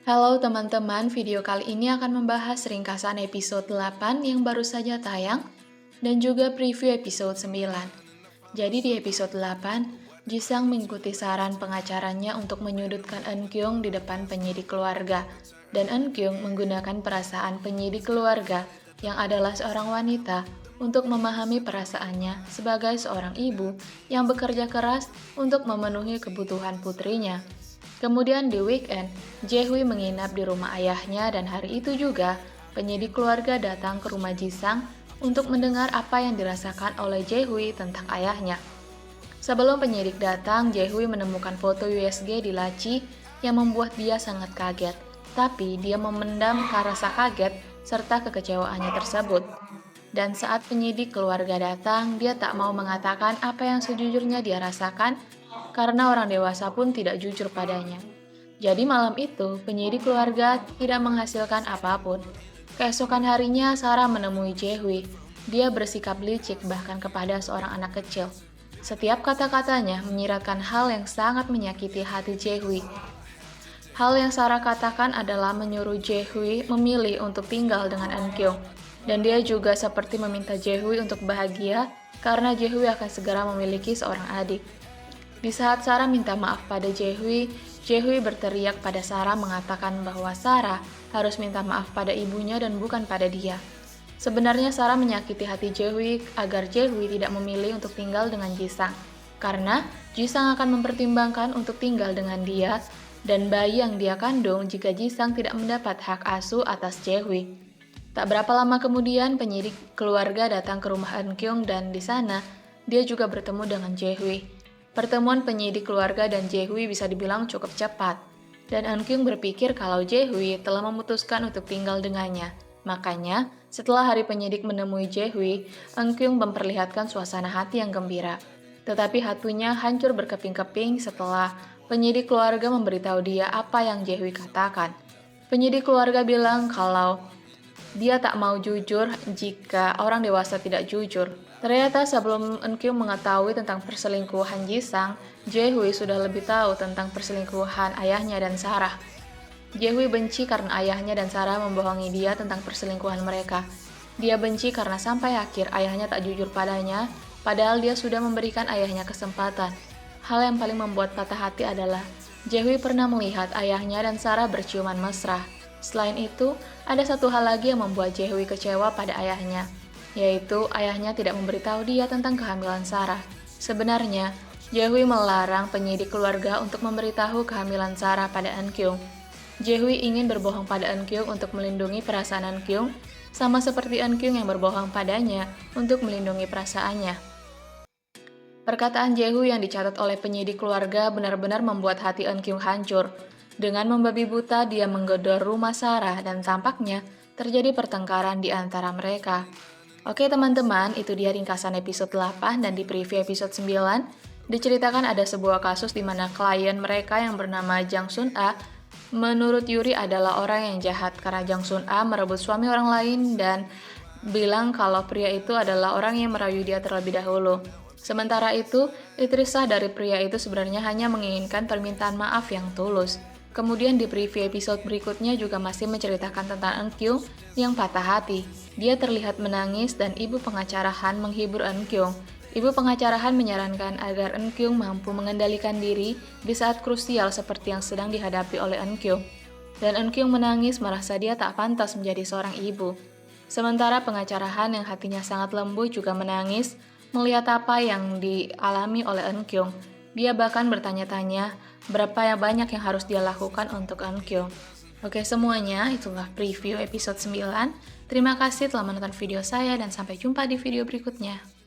Halo teman-teman, video kali ini akan membahas ringkasan episode 8 yang baru saja tayang dan juga preview episode 9. Jadi di episode 8, Jisang mengikuti saran pengacaranya untuk menyudutkan Eun Kyung di depan penyidik keluarga, dan Eun Kyung menggunakan perasaan penyidik keluarga yang adalah seorang wanita untuk memahami perasaannya sebagai seorang ibu yang bekerja keras untuk memenuhi kebutuhan putrinya. Kemudian di weekend, Jaehui menginap di rumah ayahnya dan hari itu juga penyidik keluarga datang ke rumah Jisang untuk mendengar apa yang dirasakan oleh Jaehui tentang ayahnya. Sebelum penyidik datang, Jaehui menemukan foto USG di laci yang membuat dia sangat kaget. Tapi dia memendam rasa kaget serta kekecewaannya tersebut. Dan saat penyidik keluarga datang, dia tak mau mengatakan apa yang sejujurnya dia rasakan karena orang dewasa pun tidak jujur padanya. Jadi malam itu, penyidik keluarga tidak menghasilkan apapun. Keesokan harinya, Sarah menemui Jaehui. Dia bersikap licik bahkan kepada seorang anak kecil. Setiap kata-katanya menyiratkan hal yang sangat menyakiti hati Jaehui. Hal yang Sarah katakan adalah menyuruh Jaehui memilih untuk tinggal dengan Eun Kyung. Dan dia juga seperti meminta Jaehui untuk bahagia karena Jaehui akan segera memiliki seorang adik. Di saat Sarah minta maaf pada Jaehui, Jaehui berteriak pada Sarah mengatakan bahwa Sarah harus minta maaf pada ibunya dan bukan pada dia. Sebenarnya Sarah menyakiti hati Jaehui agar Jaehui tidak memilih untuk tinggal dengan Jisang, karena Jisang akan mempertimbangkan untuk tinggal dengan dia dan bayi yang dia kandung jika Jisang tidak mendapat hak asuh atas Jaehui. Tak berapa lama kemudian, penyidik keluarga datang ke rumah Eun Kyung dan di sana dia juga bertemu dengan Jaehui. Pertemuan penyidik keluarga dan Jaehui bisa dibilang cukup cepat, dan Eun Kyung berpikir kalau Jaehui telah memutuskan untuk tinggal dengannya. Makanya, setelah hari penyidik menemui Jaehui, Eun Kyung memperlihatkan suasana hati yang gembira. Tetapi hatinya hancur berkeping-keping setelah penyidik keluarga memberitahu dia apa yang Jaehui katakan. Penyidik keluarga bilang kalau dia tak mau jujur jika orang dewasa tidak jujur. Ternyata sebelum Eun Kyung mengetahui tentang perselingkuhan Jisang, Jaehui sudah lebih tahu tentang perselingkuhan ayahnya dan Sarah. Jaehui benci karena ayahnya dan Sarah membohongi dia tentang perselingkuhan mereka. Dia benci karena sampai akhir ayahnya tak jujur padanya, padahal dia sudah memberikan ayahnya kesempatan. Hal yang paling membuat patah hati adalah Jaehui pernah melihat ayahnya dan Sarah berciuman mesra. Selain itu, ada satu hal lagi yang membuat Jaehui kecewa pada ayahnya, yaitu ayahnya tidak memberitahu dia tentang kehamilan Sarah. Sebenarnya, Jaehui melarang penyidik keluarga untuk memberitahu kehamilan Sarah pada Eun Kyung. Jaehui ingin berbohong pada Eun Kyung untuk melindungi perasaan Eun Kyung, sama seperti Eun Kyung yang berbohong padanya untuk melindungi perasaannya. Perkataan Jaehui yang dicatat oleh penyidik keluarga benar-benar membuat hati Eun Kyung hancur. Dengan membabi buta, dia menggedor rumah Sarah dan tampaknya terjadi pertengkaran di antara mereka. Oke teman-teman, itu dia ringkasan episode 8 dan di preview episode 9 diceritakan ada sebuah kasus di mana klien mereka yang bernama Jang Sun A menurut Yuri adalah orang yang jahat karena Jang Sun A merebut suami orang lain dan bilang kalau pria itu adalah orang yang merayu dia terlebih dahulu. Sementara itu, istri dari pria itu sebenarnya hanya menginginkan permintaan maaf yang tulus. Kemudian di preview episode berikutnya juga masih menceritakan tentang Eun Kyung yang patah hati. Dia terlihat menangis dan ibu pengacara Han menghibur Eun Kyung. Ibu pengacara Han menyarankan agar Eun Kyung mampu mengendalikan diri di saat krusial seperti yang sedang dihadapi oleh Eun Kyung. Dan Eun Kyung menangis merasa dia tak pantas menjadi seorang ibu. Sementara pengacara Han yang hatinya sangat lembut juga menangis melihat apa yang dialami oleh Eun Kyung. Dia bahkan bertanya-tanya berapa yang banyak yang harus dia lakukan untuk Eun Kyung. Oke semuanya, itulah preview episode 9. Terima kasih telah menonton video saya dan sampai jumpa di video berikutnya.